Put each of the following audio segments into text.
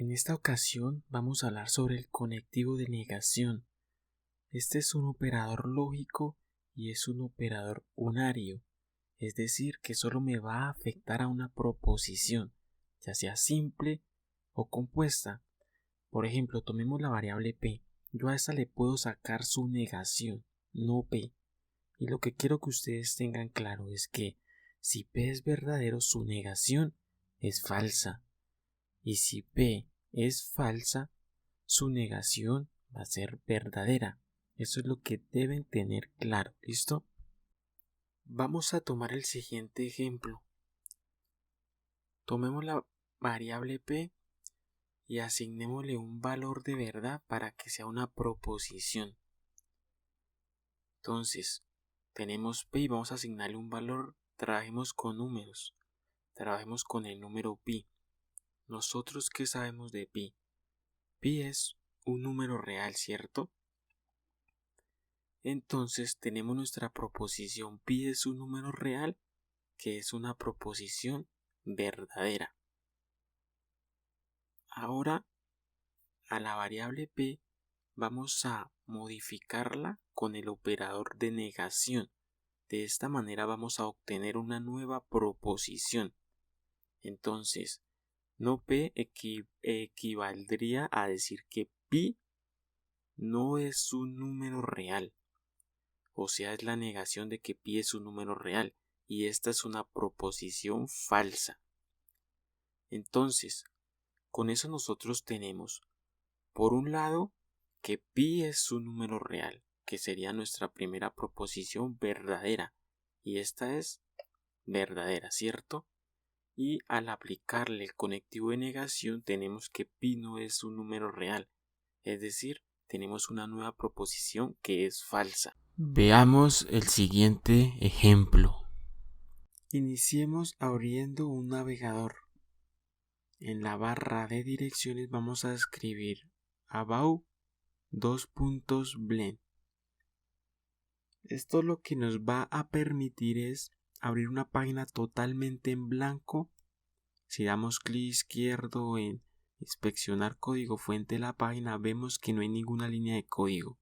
En esta ocasión vamos a hablar sobre el conectivo de negación. Este es un operador lógico y es un operador unario, es decir, que solo me va a afectar a una proposición, ya sea simple o compuesta. Por ejemplo, tomemos la variable p. Yo a esta le puedo sacar su negación, no p. Y lo que quiero que ustedes tengan claro es que si p es verdadero, su negación es falsa. Y si p es falsa, su negación va a ser verdadera. Eso es lo que deben tener claro. ¿Listo? Vamos a tomar el siguiente ejemplo. Tomemos la variable p y asignémosle un valor de verdad para que sea una proposición. Entonces, tenemos p y vamos a asignarle un valor. Trabajemos con números. Trabajemos con el número pi. ¿Nosotros qué sabemos de pi? Pi es un número real, ¿cierto? Entonces tenemos nuestra proposición pi es un número real, que es una proposición verdadera. Ahora a la variable p vamos a modificarla con el operador de negación. De esta manera vamos a obtener una nueva proposición. Entonces, no p equivaldría a decir que pi no es un número real. O sea, es la negación de que pi es un número real. Y esta es una proposición falsa. Entonces, con eso nosotros tenemos, por un lado, que pi es un número real, que sería nuestra primera proposición verdadera. Y esta es verdadera, ¿cierto? Y al aplicarle el conectivo de negación tenemos que pi no es un número real. Es decir, tenemos una nueva proposición que es falsa. Veamos el siguiente ejemplo. Iniciemos abriendo un navegador. En la barra de direcciones vamos a escribir about blend. Esto lo que nos va a permitir es abrir una página totalmente en blanco. Si damos clic izquierdo en inspeccionar código fuente de la página, vemos que no hay ninguna línea de código.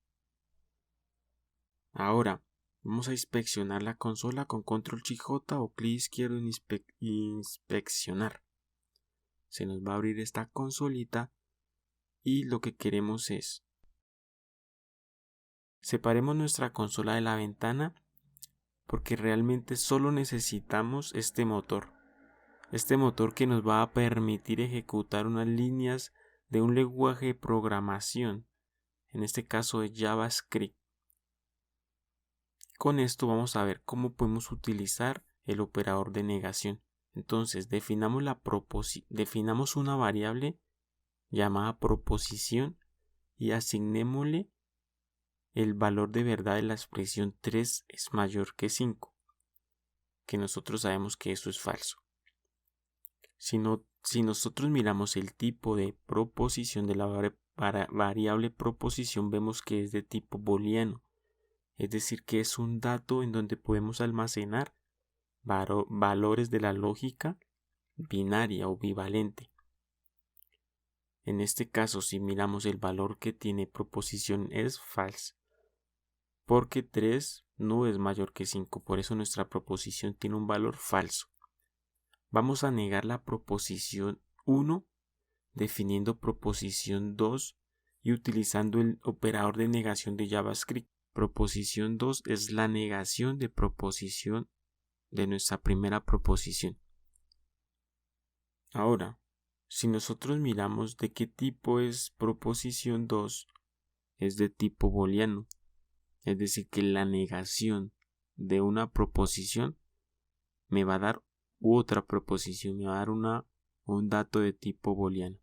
Ahora vamos a inspeccionar la consola con control J o clic izquierdo en inspeccionar. Se nos va a abrir esta consolita y lo que queremos es separemos nuestra consola de la ventana porque realmente solo necesitamos este motor que nos va a permitir ejecutar unas líneas de un lenguaje de programación, en este caso de JavaScript. Con esto vamos a ver cómo podemos utilizar el operador de negación. Entonces definamos una variable llamada proposición y asignémosle el valor de verdad de la expresión 3 es mayor que 5, que nosotros sabemos que eso es falso. Si nosotros miramos el tipo de proposición de la variable proposición, vemos que es de tipo booleano, es decir, que es un dato en donde podemos almacenar valores de la lógica binaria o bivalente. En este caso, si miramos el valor que tiene proposición es false, porque 3 no es mayor que 5, por eso nuestra proposición tiene un valor falso. Vamos a negar la proposición 1 definiendo proposición 2 y utilizando el operador de negación de JavaScript. Proposición 2 es la negación de proposición de nuestra primera proposición. Ahora, si nosotros miramos de qué tipo es proposición 2, es de tipo booleano. Es decir, que la negación de una proposición me va a dar otra proposición, me va a dar un dato de tipo booleano.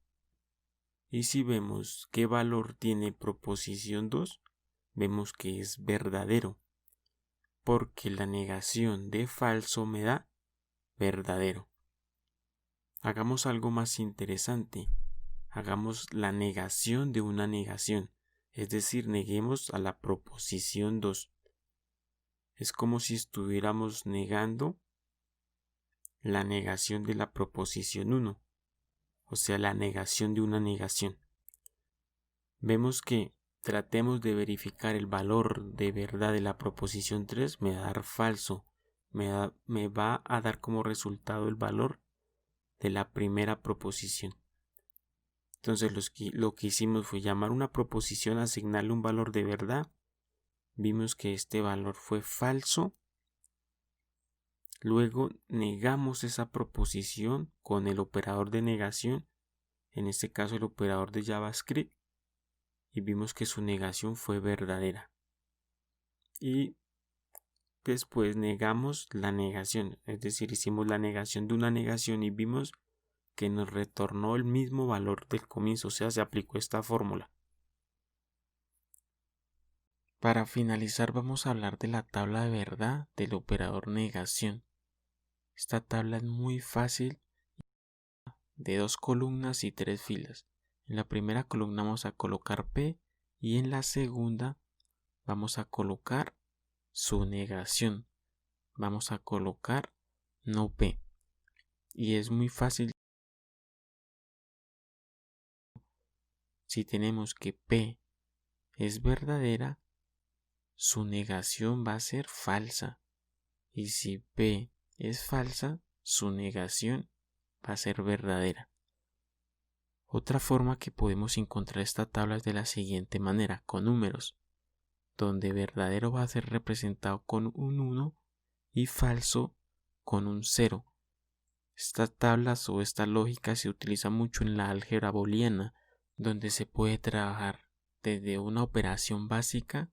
Y si vemos qué valor tiene proposición 2, vemos que es verdadero, porque la negación de falso me da verdadero. Hagamos algo más interesante. Hagamos la negación de una negación, es decir, neguemos a la proposición 2. Es como si estuviéramos negando la negación de la proposición 1. o sea, la negación de una negación. Vemos que tratemos de verificar el valor de verdad de la proposición 3, me va a dar falso, me va a dar como resultado el valor de la primera proposición. Entonces lo que hicimos fue llamar una proposición, asignarle un valor de verdad. Vimos que este valor fue falso. Luego negamos esa proposición con el operador de negación, en este caso el operador de JavaScript, y vimos que su negación fue verdadera. Y después negamos la negación, es decir, hicimos la negación de una negación y vimos que nos retornó el mismo valor del comienzo, o sea, se aplicó esta fórmula. Para finalizar vamos a hablar de la tabla de verdad del operador negación. Esta tabla es muy fácil, de 2 columnas y 3 filas. En la primera columna vamos a colocar P y en la segunda vamos a colocar su negación. Vamos a colocar no P. Y es muy fácil. Si tenemos que P es verdadera, su negación va a ser falsa. Y si P es falsa, su negación va a ser verdadera. Otra forma que podemos encontrar esta tabla es de la siguiente manera, con números, donde verdadero va a ser representado con un 1 y falso con un 0. Estas tablas o esta lógica se utiliza mucho en la álgebra booleana, donde se puede trabajar desde una operación básica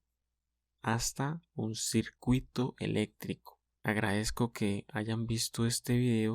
hasta un circuito eléctrico. Agradezco que hayan visto este video